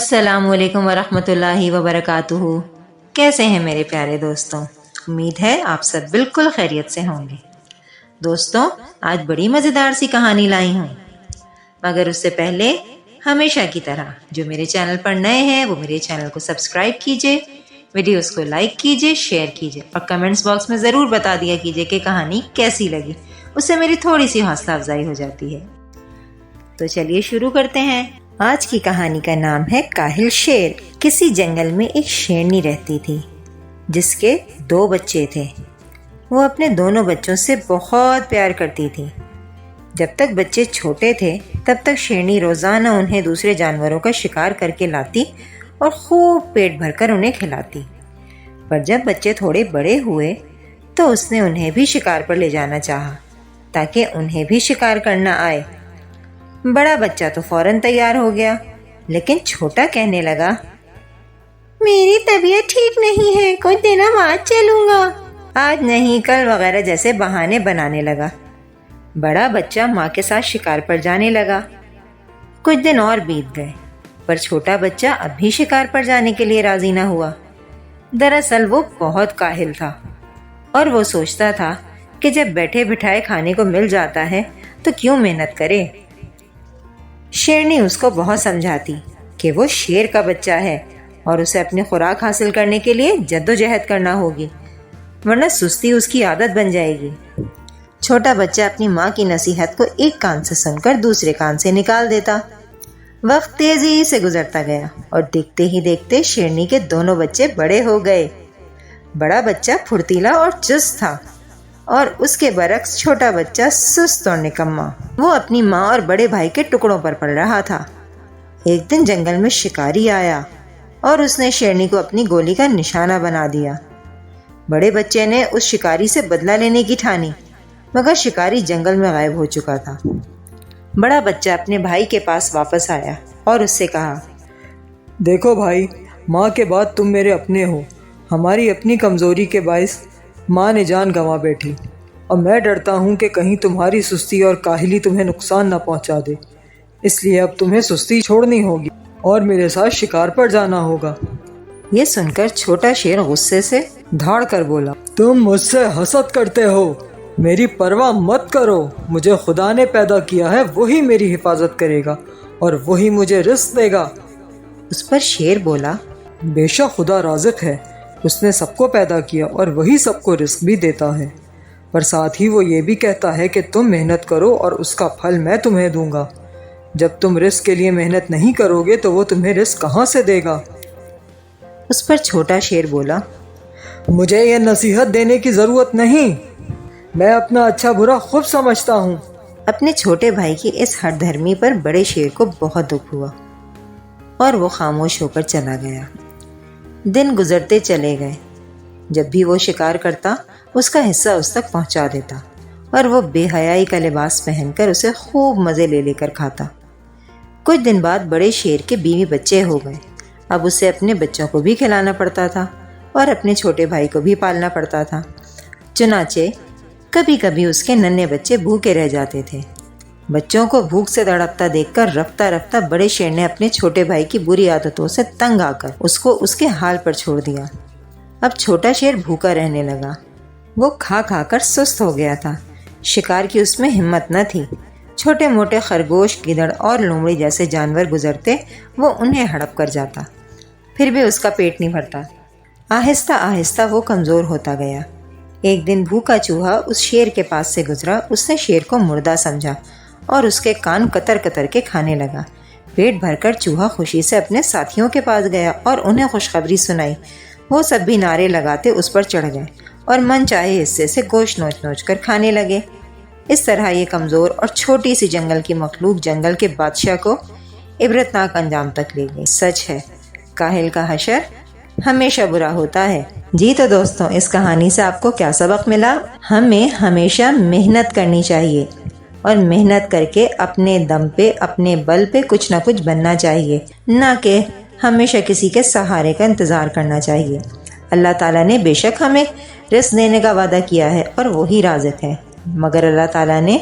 السلام علیکم ورحمۃ اللہ وبرکاتہ۔ کیسے ہیں میرے پیارے دوستوں؟ امید ہے آپ سب بالکل خیریت سے ہوں گے۔ دوستوں، آج بڑی مزیدار سی کہانی لائی ہوں، مگر اس سے پہلے ہمیشہ کی طرح جو میرے چینل پر نئے ہیں وہ میرے چینل کو سبسکرائب کیجئے، ویڈیوز کو لائک کیجئے، شیئر کیجئے اور کمنٹس باکس میں ضرور بتا دیا کیجئے کہ کہانی کیسی لگی۔ اس سے میری تھوڑی سی حوصلہ افزائی ہو جاتی ہے۔ تو چلیے شروع کرتے ہیں۔ آج کی کہانی کا نام ہے کاہل شیر۔ کسی جنگل میں ایک شیرنی رہتی تھی جس کے 2 بچے تھے۔ وہ اپنے دونوں بچوں سے بہت پیار کرتی تھی۔ جب تک بچے چھوٹے تھے تب تک شیرنی روزانہ انہیں دوسرے جانوروں کا شکار کر کے لاتی اور خوب پیٹ بھر کر انہیں کھلاتی۔ پر جب بچے تھوڑے بڑے ہوئے تو اس نے انہیں بھی شکار پر لے جانا چاہا تاکہ انہیں بھی شکار کرنا آئے۔ بڑا بچہ تو فوراً تیار ہو گیا، لیکن چھوٹا کہنے لگا، میری طبیعت ٹھیک نہیں ہے، کچھ دنوں بعد چلوں گا، آج نہیں کل وغیرہ جیسے بہانے بنانے لگا۔ بڑا بچہ ماں کے ساتھ شکار پر جانے لگا۔ کچھ دن اور بیت گئے، پر چھوٹا بچہ اب بھی شکار پر جانے کے لیے راضی نہ ہوا۔ دراصل وہ بہت کاہل تھا اور وہ سوچتا تھا کہ جب بیٹھے بٹھائے کھانے کو مل جاتا ہے تو کیوں محنت کرے۔ شیرنی اس کو بہت سمجھاتی کہ وہ شیر کا بچہ ہے اور اسے اپنی خوراک حاصل کرنے کے لیے جدوجہد کرنا ہوگی، ورنہ سستی اس کی عادت بن جائے گی۔ چھوٹا بچہ اپنی ماں کی نصیحت کو ایک کان سے سن کر دوسرے کان سے نکال دیتا۔ وقت تیزی سے گزرتا گیا اور دیکھتے ہی دیکھتے شیرنی کے دونوں بچے بڑے ہو گئے۔ بڑا بچہ پھرتیلا اور چست تھا اور اس کے برعکس چھوٹا بچہ سست اور نکما۔ وہ اپنی ماں اور بڑے بھائی کے ٹکڑوں پر پڑ رہا تھا۔ ایک دن جنگل میں شکاری آیا اور اس نے شیرنی کو اپنی گولی کا نشانہ بنا دیا۔ بڑے بچے نے اس شکاری سے بدلہ لینے کی ٹھانی، مگر شکاری جنگل میں غائب ہو چکا تھا۔ بڑا بچہ اپنے بھائی کے پاس واپس آیا اور اس سے کہا، دیکھو بھائی، ماں کے بعد تم میرے اپنے ہو۔ ہماری اپنی کمزوری کے باعث ماں نے جان گنوا بیٹھی، اور میں ڈرتا ہوں کہ کہیں تمہاری سستی اور کاہلی تمہیں نقصان نہ پہنچا دے، اس لیے اب تمہیں سستی چھوڑنی ہوگی اور میرے ساتھ شکار پر جانا ہوگا۔ یہ سن کر چھوٹا شیر غصے سے دھاڑ کر بولا، تم مجھ سے حسد کرتے ہو، میری پرواہ مت کرو، مجھے خدا نے پیدا کیا ہے، وہی میری حفاظت کرے گا اور وہی مجھے رزق دے گا۔ اس پر شیر بولا، بے شک خدا رازق ہے، اس نے سب کو پیدا کیا اور وہی سب کو رزق بھی دیتا ہے، پر ساتھ ہی وہ یہ بھی کہتا ہے کہ تم محنت کرو اور اس کا پھل میں تمہیں دوں گا۔ جب تم رزق کے لیے محنت نہیں کرو گے تو وہ تمہیں رزق کہاں سے دے گا؟ اس پر چھوٹا شیر بولا، مجھے یہ نصیحت دینے کی ضرورت نہیں، میں اپنا اچھا برا خوب سمجھتا ہوں۔ اپنے چھوٹے بھائی کی اس ہٹ دھرمی پر بڑے شیر کو بہت دکھ ہوا اور وہ خاموش ہو کر چلا گیا۔ دن گزرتے چلے گئے۔ جب بھی وہ شکار کرتا اس کا حصہ اس تک پہنچا دیتا اور وہ بے حیائی کا لباس پہن کر اسے خوب مزے لے لے کر کھاتا۔ کچھ دن بعد بڑے شیر کے بیوی بچے ہو گئے۔ اب اسے اپنے بچوں کو بھی کھلانا پڑتا تھا اور اپنے چھوٹے بھائی کو بھی پالنا پڑتا تھا۔ چنانچہ کبھی کبھی اس کے ننھے بچے بھوکے رہ جاتے تھے۔ بچوں کو بھوک سے تڑپتا دیکھ کر رفتہ رفتہ بڑے شیر نے اپنے چھوٹے بھائی کی بری عادتوں سے تنگ آ کر اس کو اس کے حال پر چھوڑ دیا۔ اب چھوٹا شیر بھوکا رہنے لگا۔ وہ کھا کھا کر سست ہو گیا تھا۔ شکار کی اس میں ہمت نہ تھی۔ چھوٹے موٹے خرگوش، گیدڑ اور لومڑی جیسے جانور گزرتے وہ انہیں ہڑپ کر جاتا، پھر بھی اس کا پیٹ نہیں بھرتا۔ آہستہ آہستہ وہ کمزور ہوتا گیا۔ ایک دن بھوکا چوہا اس شیر کے پاس سے گزرا۔ اس نے شیر کو مردہ سمجھا اور اس کے کان کتر کتر کے کھانے لگا۔ پیٹ بھر کر چوہا خوشی سے اپنے ساتھیوں کے پاس گیا اور انہیں خوشخبری سنائی۔ وہ سب بھی نعرے لگاتے اس پر چڑھ گئے اور من چاہے حصے سے گوشت نوچ نوچ کر کھانے لگے۔ اس طرح یہ کمزور اور چھوٹی سی جنگل کی مخلوق جنگل کے بادشاہ کو عبرتناک انجام تک لے گئی۔ سچ ہے، کاہل کا حشر ہمیشہ برا ہوتا ہے۔ جی تو دوستوں، اس کہانی سے آپ کو کیا سبق ملا؟ ہمیں ہمیشہ محنت کرنی چاہیے اور محنت کر کے اپنے دم پہ، اپنے بل پہ کچھ نہ کچھ بننا چاہیے، نہ کہ ہمیشہ کسی کے سہارے کا انتظار کرنا چاہیے۔ اللہ تعالیٰ نے بے شک ہمیں رزق دینے کا وعدہ کیا ہے اور وہی رازق ہے، مگر اللہ تعالیٰ نے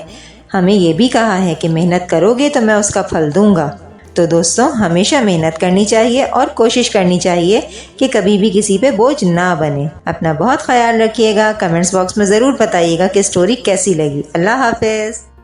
ہمیں یہ بھی کہا ہے کہ محنت کرو گے تو میں اس کا پھل دوں گا۔ تو دوستوں ہمیشہ محنت کرنی چاہیے اور کوشش کرنی چاہیے کہ کبھی بھی کسی پہ بوجھ نہ بنے۔ اپنا بہت خیال رکھیے گا، کمنٹس باکس میں ضرور بتائیے گا کہ اسٹوری کیسی لگی۔ اللہ حافظ۔